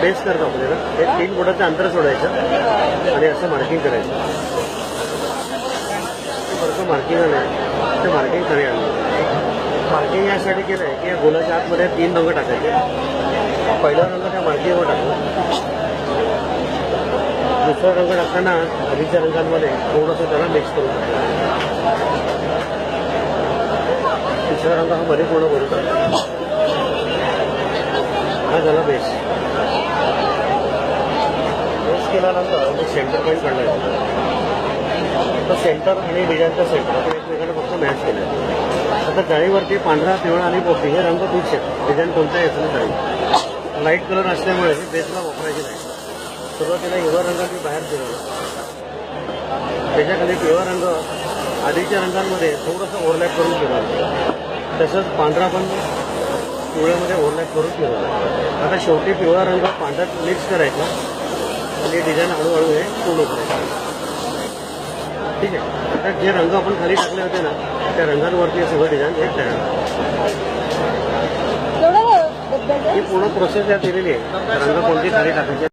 Base करतो आपल्याला हे 3 बोटाचं अंतर सोडायचं आणि असं मार्किंग करायचं. बरं मार्किंग आलं ते मार्किंग खाली आलं. मार्किंग यासाठी केलं आहे की या गोलाच्या आतमध्ये 3 रंग टाकायचे. पहिला रंग त्या मार्किंगवर टाकला. दुसरा रंग टाकताना आधीच्या रंगांमध्ये थोडंसं त्याला मिक्स करून टाकलं. तिसरा रंग हा मध्ये पूर्ण भरून टाकला. हा झाला बेस. बेस केल्यानंतर सेंटर पॉईंट काढायचं. तर सेंटर आणि डिझाईनचा सेंटर आपण एकमेकांना फक्त मॅच केलं. आता जाळीवरती पांढरा, पिवळा आणि पोपटी हे रंग फिक्स आहेत. डिझाईन कोणताही असलं तरी लाईट कलर असल्यामुळे हे बेसला वापरायचे नाही. सुरुवातीला हिरवा रंग मी बाहेर फिरवला. त्याच्याखाली पिवळा रंग आधीच्या रंगांमध्ये थोडंसं ओव्हरलॅप करून फिरवलं. तसंच पांढरा पण पिवळ्यामध्ये ओव्हरलॅप करून फिरवला. आता शेवटी पिवळा रंग पांढऱ्यात मिक्स करायचा आणि डिझाईन हळूहळू हे पूर्ण करायचं. ठीक आहे. आता जे रंग आपण खाली टाकले होते ना त्या रंगांवरती हे सगळं डिझाईन हे तयार. ही पूर्ण प्रोसेस यात दिलेली आहे. रंग कोणती खाली टाकायची